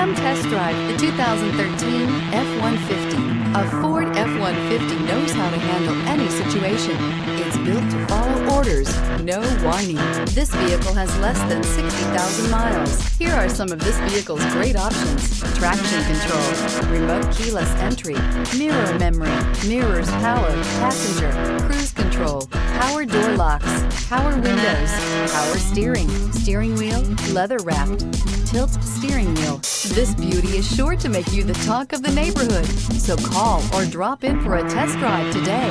Come test drive the 2013 F-150. A Ford F-150 knows how to handle any situation. It's built to follow orders, no whining. This vehicle has less than 60,000 miles. Here are some of this vehicle's great options: traction control, remote keyless entry, mirror memory, mirrors power, passenger, cruise control, power door locks, power windows, power steering, steering wheel leather wrapped, tilt steering wheel. This beauty is sure to make you the talk of the neighborhood. So call or drop in for a test drive today.